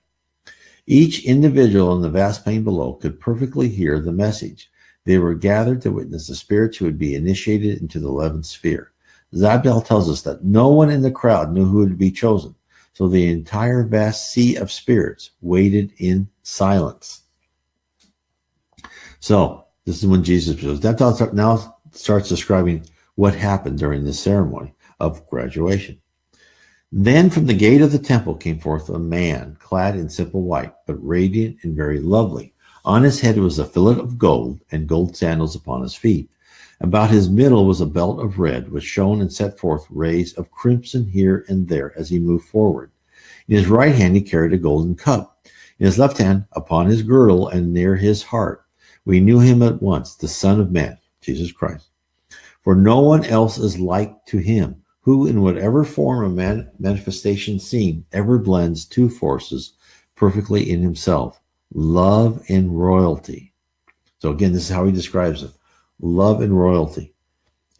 Each individual in the vast plain below could perfectly hear the message. They were gathered to witness the spirits who would be initiated into the 11th sphere. Zabdiel tells us that no one in the crowd knew who would be chosen, so the entire vast sea of spirits waited in silence. So, this is when Jesus was. Zabdiel now starts describing what happened during this ceremony of graduation. Then from the gate of the temple came forth a man, clad in simple white, but radiant and very lovely. On his head was a fillet of gold, and gold sandals upon his feet. About his middle was a belt of red, which shone and set forth rays of crimson here and there as he moved forward. In his right hand he carried a golden cup. In his left hand, upon his girdle and near his heart, we knew him at once, the Son of Man, Jesus Christ. For no one else is like to him, who in whatever form of manifestation seen ever blends two forces perfectly in himself, love and royalty. So again, this is how he describes it, love and royalty.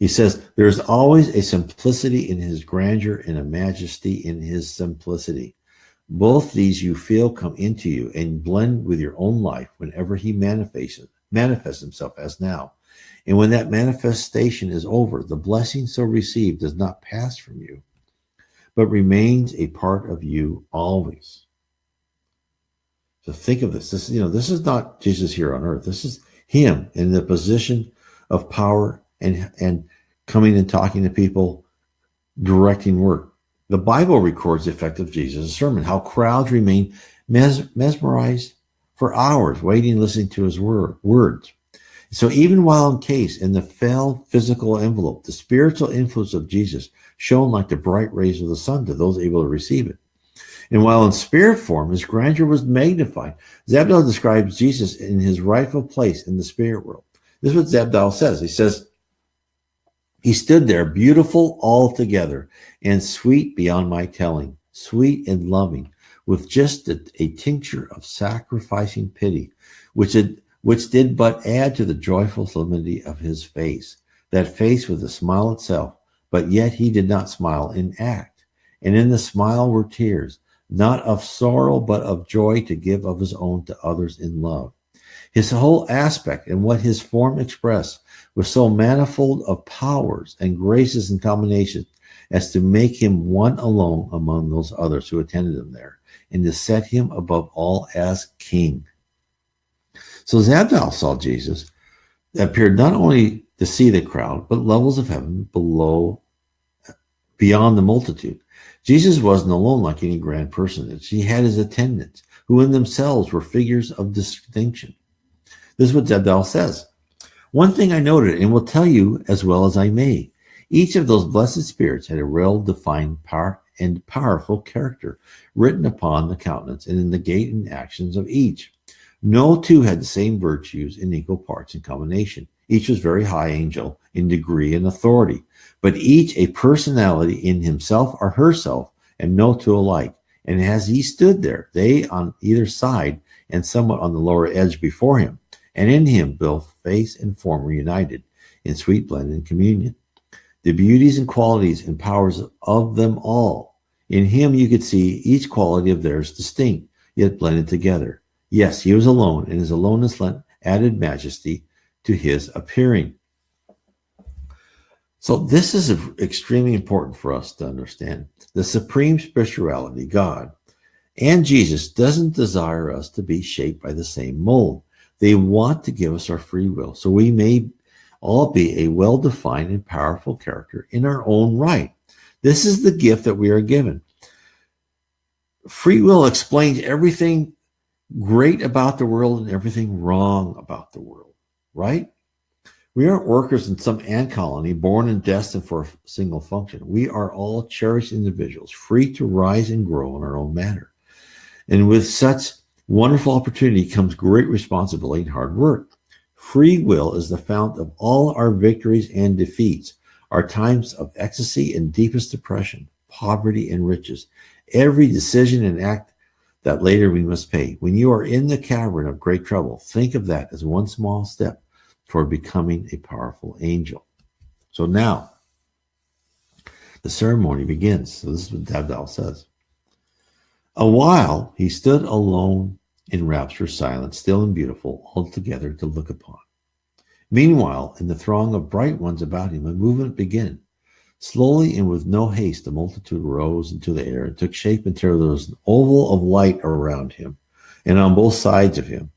He says, there is always a simplicity in his grandeur and a majesty in his simplicity. Both these you feel come into you and blend with your own life whenever he manifests himself as now. And when that manifestation is over, the blessing so received does not pass from you, but remains a part of you always. So think of this. This is not Jesus here on earth. This is him in the position of power and coming and talking to people, directing work. The Bible records the effect of Jesus' sermon, how crowds remain mesmerized for hours, waiting, listening to his words. So even while encased in the fell physical envelope, the spiritual influence of Jesus shone like the bright rays of the sun to those able to receive it. And while in spirit form, his grandeur was magnified. Zabdiel describes Jesus in his rightful place in the spirit world. This is what Zabdiel says. He says, he stood there, beautiful altogether, and sweet beyond my telling, sweet and loving, with just a tincture of sacrificing pity, which did but add to the joyful solemnity of his face, that face with the smile itself, but yet he did not smile in act. And in the smile were tears, not of sorrow, but of joy to give of his own to others in love. His whole aspect and what his form expressed was so manifold of powers and graces and combinations as to make him one alone among those others who attended him there, and to set him above all as king. So Zabdiel saw Jesus, appeared not only to see the crowd, but levels of heaven beyond the multitude. Jesus wasn't alone like any grand personage. He had his attendants, who in themselves were figures of distinction. This is what Zabdiel says. One thing I noted, and will tell you as well as I may, each of those blessed spirits had a well-defined and powerful character written upon the countenance and in the gait and actions of each. No two had the same virtues in equal parts and combination. Each was very high angel in degree and authority, but each a personality in himself or herself, and no two alike. And as he stood there, they on either side and somewhat on the lower edge before him, and in him both face and form were united in sweet blend and communion. The beauties and qualities and powers of them all. In him you could see each quality of theirs distinct, yet blended together. Yes, he was alone, and his aloneness lent added majesty to his appearing. So this is extremely important for us to understand. The supreme spirituality, God, and Jesus doesn't desire us to be shaped by the same mold. They want to give us our free will, so we may all be a well-defined and powerful character in our own right. This is the gift that we are given. Free will explains everything great about the world and everything wrong about the world, right? We aren't workers in some ant colony born and destined for a single function. We are all cherished individuals, free to rise and grow in our own manner. And with such wonderful opportunity comes great responsibility and hard work. Free will is the fount of all our victories and defeats, our times of ecstasy and deepest depression, poverty and riches, every decision and act that later we must pay. When you are in the cavern of great trouble, think of that as one small step toward becoming a powerful angel. So now, the ceremony begins. So this is what Zabdiel says. A while he stood alone in rapturous silence, still and beautiful, altogether to look upon. Meanwhile, in the throng of bright ones about him, a movement began. Slowly and with no haste, the multitude rose into the air and took shape until there was an oval of light around him and on both sides of him.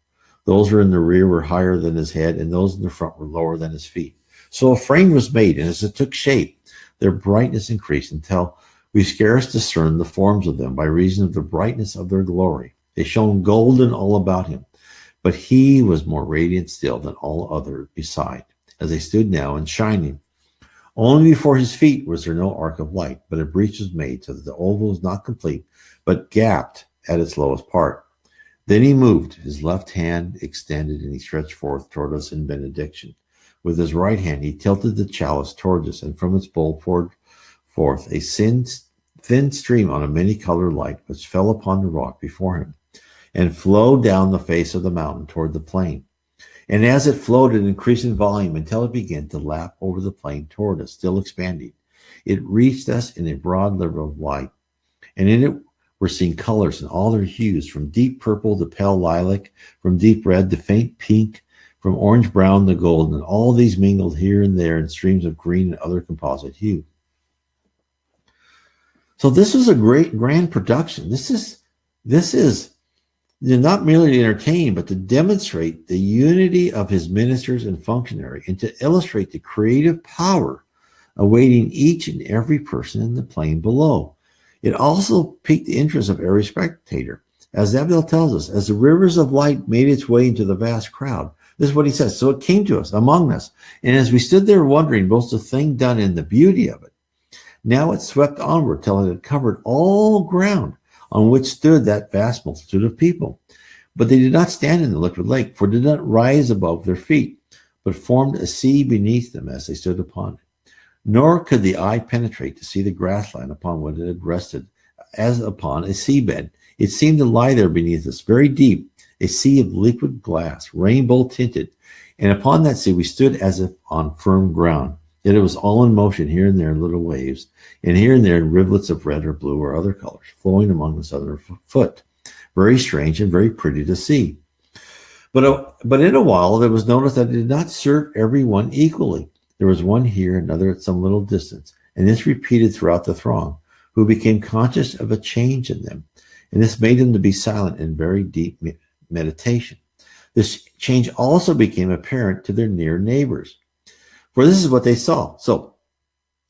Those who were in the rear were higher than his head, and those in the front were lower than his feet. So a frame was made, and as it took shape, their brightness increased until we scarce discerned the forms of them by reason of the brightness of their glory. They shone golden all about him, but he was more radiant still than all others beside, as they stood now and shining. Only before his feet was there no arc of light, but a breach was made so that the oval was not complete, but gapped at its lowest part. Then he moved, his left hand extended, and he stretched forth toward us in benediction. With his right hand he tilted the chalice toward us, and from its bowl poured forth a thin stream on a many-colored light, which fell upon the rock before him, and flowed down the face of the mountain toward the plain. And as it flowed, it increased in volume until it began to lap over the plain toward us, still expanding. It reached us in a broad river of light, and in it were seen colors in all their hues, from deep purple to pale lilac, from deep red to faint pink, from orange brown to gold, and all these mingled here and there in streams of green and other composite hue. So this was a great grand production. This is not merely to entertain, but to demonstrate the unity of his ministers and functionary, and to illustrate the creative power awaiting each and every person in the plain below. It also piqued the interest of every spectator. As Abdel tells us, as the rivers of light made its way into the vast crowd, this is what he says. So it came to us, among us. And as we stood there wondering both the thing done and the beauty of it, now it swept onward till it had covered all ground on which stood that vast multitude of people. But they did not stand in the liquid lake, for it did not rise above their feet, but formed a sea beneath them as they stood upon it. Nor could the eye penetrate to see the grassland upon which it had rested, as upon a seabed. It seemed to lie there beneath us, very deep, a sea of liquid glass, rainbow tinted, and upon that sea we stood as if on firm ground. Yet it was all in motion, here and there in little waves, and here and there in rivulets of red or blue or other colors, flowing among the southern foot. Very strange and very pretty to see. But in a while there was noticed that it did not serve every one equally. There was one here, another at some little distance, and this repeated throughout the throng, who became conscious of a change in them, and this made them to be silent in very deep meditation. This change also became apparent to their near neighbors, for this is what they saw. So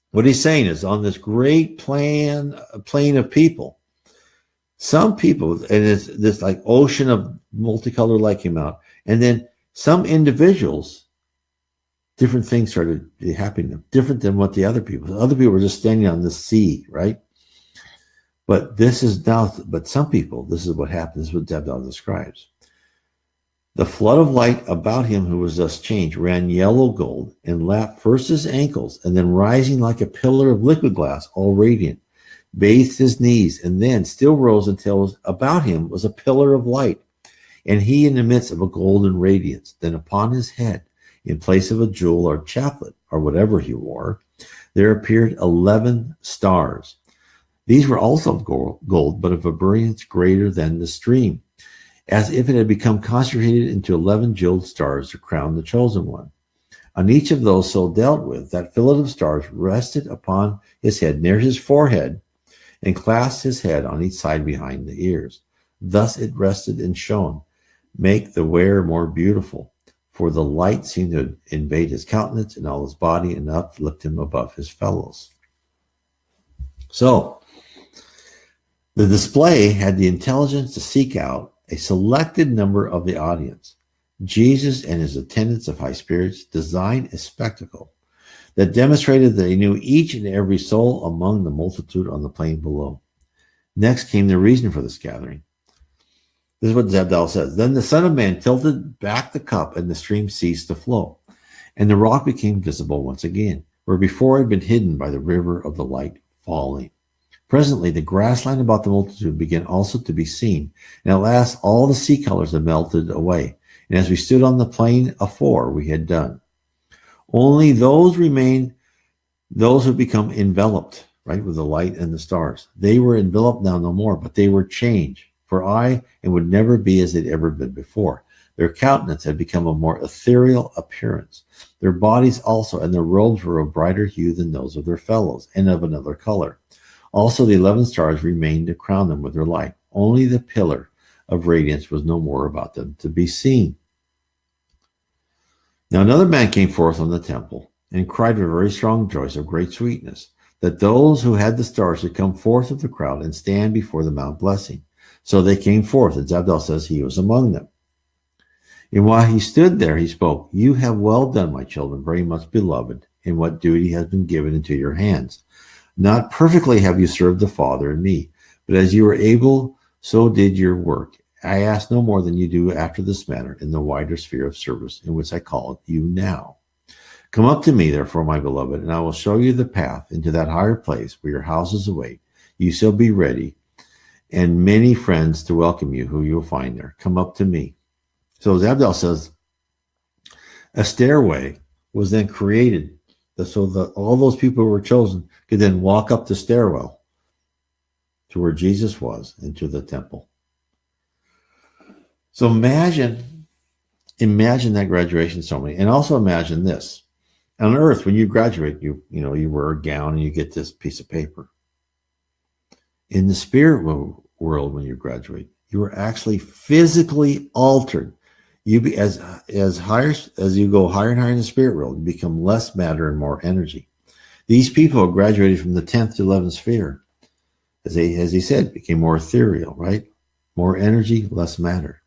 what he's saying is, on this great plain of people, some people, and it's this like ocean of multicolored light came out, and then some individuals, different things started happening to them, different than what the other people. Other people were just standing on the sea, right? But some people, this is what happens. This is what Debdal describes. The flood of light about him who was thus changed ran yellow gold and lapped first his ankles, and then rising like a pillar of liquid glass, all radiant, bathed his knees, and then still rose until about him was a pillar of light, and he in the midst of a golden radiance. Then upon his head, in place of a jewel or chaplet or whatever he wore, there appeared 11 stars. These were also of gold, but of a brilliance greater than the stream, as if it had become concentrated into 11 jeweled stars to crown the chosen one. On each of those so dealt with, that fillet of stars rested upon his head near his forehead, and clasped his head on each side behind the ears. Thus it rested and shone, make the wearer more beautiful, for the light seemed to invade his countenance and all his body, and uplift him above his fellows. So, the display had the intelligence to seek out a selected number of the audience. Jesus and his attendants of high spirits designed a spectacle that demonstrated that they knew each and every soul among the multitude on the plain below. Next came the reason for this gathering. This is what Zabdal says. Then the Son of Man tilted back the cup, and the stream ceased to flow, and the rock became visible once again, where before it had been hidden by the river of the light falling. Presently the grassland about the multitude began also to be seen, and at last all the sea colors had melted away, and as we stood on the plain afore we had done, only those remained, those who become enveloped, right, with the light and the stars. They were enveloped now no more, but they were changed, for and would never be as they'd ever been before. Their countenance had become a more ethereal appearance. Their bodies also and their robes were of brighter hue than those of their fellows, and of another color. Also the 11 stars remained to crown them with their light. Only the pillar of radiance was no more about them to be seen. Now another man came forth on the temple, and cried with a very strong voice of great sweetness, that those who had the stars should come forth of the crowd and stand before the Mount Blessing. So they came forth, and Zabdiel says he was among them. And while he stood there, he spoke, "You have well done, my children, very much beloved, in what duty has been given into your hands. Not perfectly have you served the Father and me, but as you were able, so did your work. I ask no more than you do after this manner in the wider sphere of service in which I call you now. Come up to me, therefore, my beloved, and I will show you the path into that higher place where your houses await. You shall be ready, and many friends to welcome you who you will find there. Come up to me." So Zabdiel says a stairway was then created so that all those people who were chosen could then walk up the stairwell to where Jesus was into the temple. So imagine that graduation ceremony, and also imagine this. On earth, when you graduate, you wear a gown and you get this piece of paper. In the spirit world, when you graduate, you are actually physically altered. You be as you go higher and higher in the spirit world, you become less matter and more energy. These people graduated from the 10th to 11th sphere, as he said, became more ethereal, right? More energy, less matter.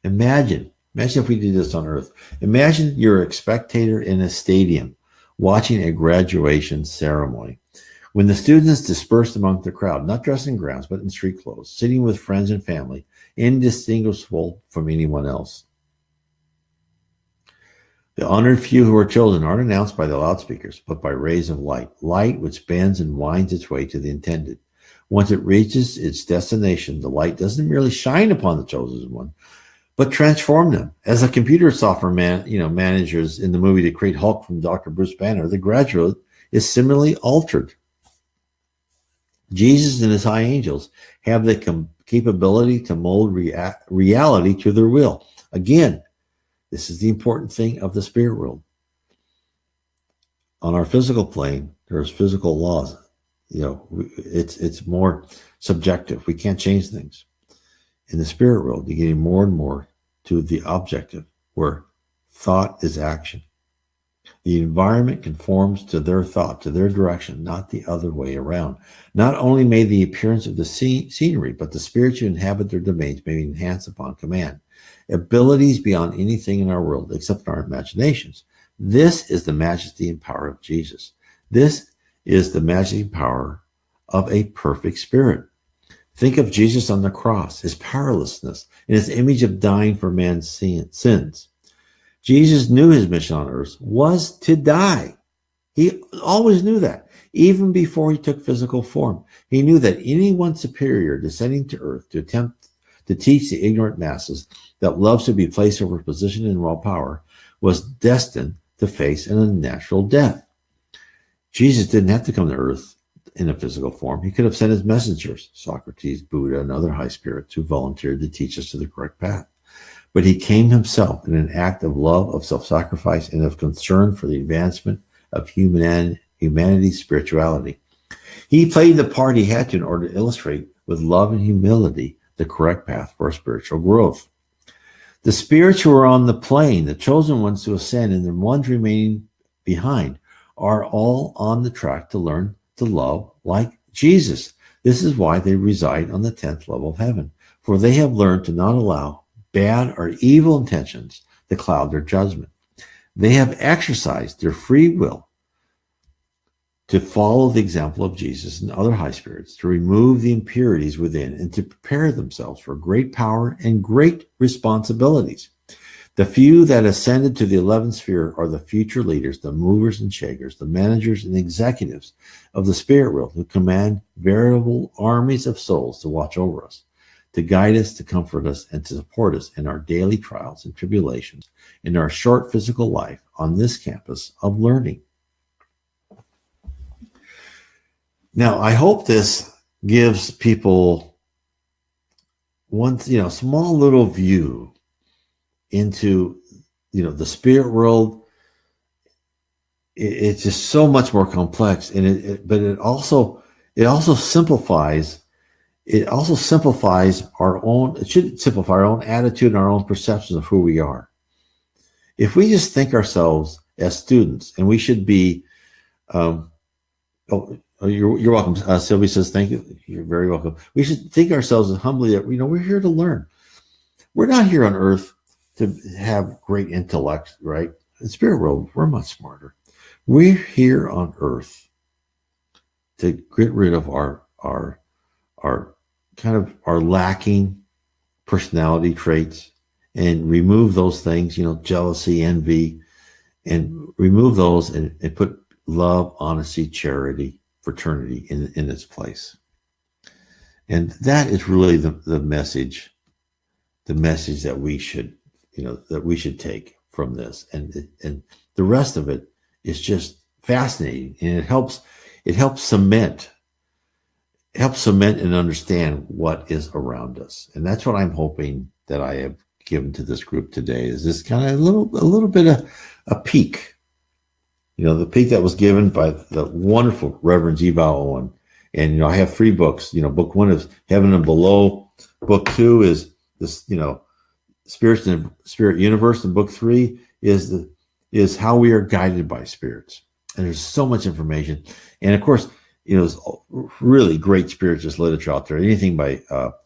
Imagine if we did this on earth. Imagine you're a spectator in a stadium watching a graduation ceremony. When the students dispersed among the crowd, not dressed in gowns, but in street clothes, sitting with friends and family, indistinguishable from anyone else. The honored few who are chosen aren't announced by the loudspeakers, but by rays of light which bends and winds its way to the intended. Once it reaches its destination, the light doesn't merely shine upon the chosen one, but transform them. As a computer software managers in the movie To Create Hulk from Dr. Bruce Banner, the graduate is similarly altered. Jesus and his high angels have the capability to mold reality to their will. Again, this is the important thing of the spirit world. On our physical plane, there's physical laws. It's more subjective. We can't change things. In the spirit world, you're getting more and more to the objective, where thought is action. The environment conforms to their thought, to their direction, not the other way around. Not only may the appearance of the scenery, but the spirits who inhabit their domains may be enhanced upon command. Abilities beyond anything in our world, except our imaginations. This is the majesty and power of Jesus. This is the majesty and power of a perfect spirit. Think of Jesus on the cross, his powerlessness, and his image of dying for man's sins. Jesus knew his mission on earth was to die. He always knew that. Even before he took physical form, he knew that anyone superior descending to earth to attempt to teach the ignorant masses that love should be placed over position and raw power was destined to face an unnatural death. Jesus didn't have to come to earth in a physical form. He could have sent his messengers, Socrates, Buddha, and other high spirits who volunteered to teach us to the correct path. But he came himself in an act of love, of self-sacrifice, and of concern for the advancement of humanity's spirituality. He played the part he had to in order to illustrate with love and humility the correct path for spiritual growth. The spirits who are on the plane, the chosen ones to ascend, and the ones remaining behind, are all on the track to learn to love like Jesus. This is why they reside on the 10th level of heaven, for they have learned to not allow bad or evil intentions to cloud their judgment. They have exercised their free will to follow the example of Jesus and other high spirits, to remove the impurities within and to prepare themselves for great power and great responsibilities. The few that ascended to the 11th sphere are the future leaders, the movers and shakers, the managers and executives of the spirit world, who command veritable armies of souls to watch over us, to guide us, to comfort us, and to support us in our daily trials and tribulations, in our short physical life on this campus of learning. Now, I hope this gives people one, small little view into, the spirit world. It's just so much more complex, and but it also simplifies. It also simplifies our own. It should simplify our own attitude and our own perceptions of who we are. If we just think ourselves as students, and we should be. You're welcome. Sylvie says, thank you. You're very welcome. We should think ourselves as humbly that, we're here to learn. We're not here on earth to have great intellect, right? In the spirit world, we're much smarter. We're here on earth to get rid of our kind of our lacking personality traits and remove those things, jealousy, envy, and remove those and put love, honesty, charity, fraternity in its place. And that is really the message that we should, that we should take from this. And the rest of it is just fascinating. And it helps cement and understand what is around us. And that's what I'm hoping that I have given to this group today, is this kind of a little bit of a peek. The peek that was given by the wonderful Reverend Vale Owen. And, I have 3 books. Book 1 is Heaven and Below. Book 2 is this, Spirits and Spirit Universe. And book 3 is How We Are Guided by Spirits. And there's so much information. And of course, there's really great spiritualist literature out there. Anything by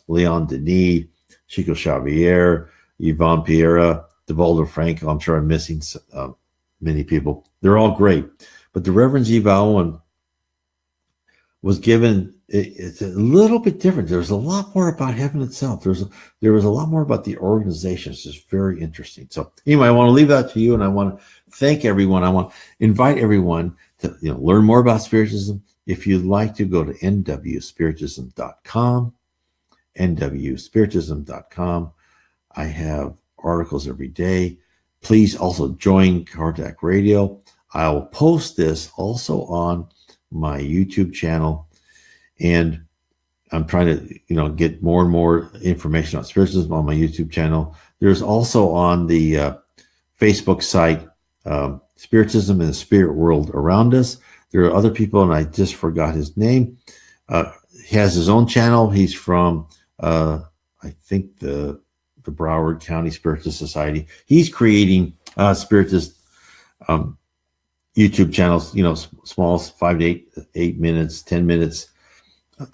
Leon Denis, Chico Xavier, Yvonne Pereira, Devaldo Franco. I'm sure I'm missing many people. They're all great. But the Reverend Vale Owen was given, it's a little bit different. There's a lot more about heaven itself. There was a lot more about the organization. It's just very interesting. So anyway, I want to leave that to you, and I want to thank everyone. I want to invite everyone to learn more about Spiritism. If you'd like to go to nwspiritism.com, nwspiritism.com. I have articles every day. Please also join Kardec Radio. I'll post this also on my YouTube channel, and I'm trying to, get more and more information on Spiritism on my YouTube channel. There's also on the Facebook site, Spiritism in the Spirit World Around Us. There are other people, and I just forgot his name. He has his own channel. He's from, I think, the Broward County Spiritist Society. He's creating Spiritist YouTube channels, small, 5 to 8 minutes, 10 minutes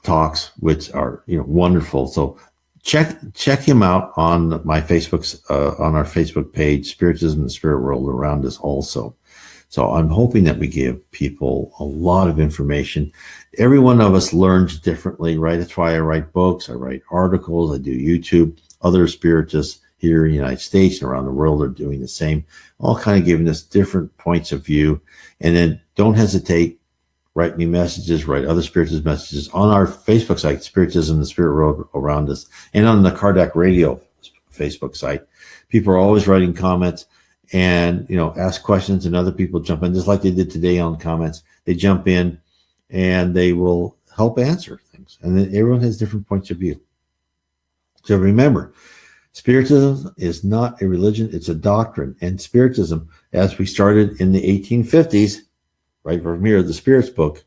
talks, which are, wonderful. So check him out on my on our Facebook page, Spiritism and the Spirit World Around Us also. So I'm hoping that we give people a lot of information. Every one of us learns differently, right? That's why I write books, I write articles, I do YouTube. Other spiritists here in the United States and around the world are doing the same, all kind of giving us different points of view. And then don't hesitate, write me messages, write other spiritist messages on our Facebook site, Spiritism, the Spirit World Around Us, and on the Kardec Radio Facebook site. People are always writing comments and, ask questions, and other people jump in, just like they did today on comments. They jump in and they will help answer things. And then everyone has different points of view. So remember, Spiritism is not a religion, it's a doctrine. And Spiritism, as we started in the 1850s, right from here, the Spirits book,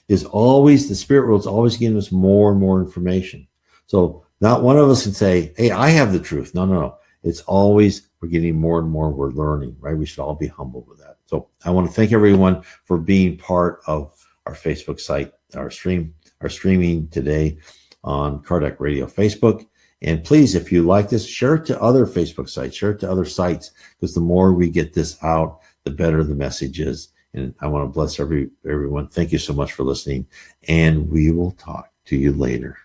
is always, the spirit world's always giving us more and more information. So not one of us can say, hey, I have the truth. No. It's always, we're getting more and more, we're learning, right? We should all be humble with that. So I want to thank everyone for being part of our Facebook site, our streaming today on Kardec Radio Facebook. And please, if you like this, share it to other Facebook sites, share it to other sites, because the more we get this out, the better the message is. And I want to bless everyone. Thank you so much for listening, and we will talk to you later.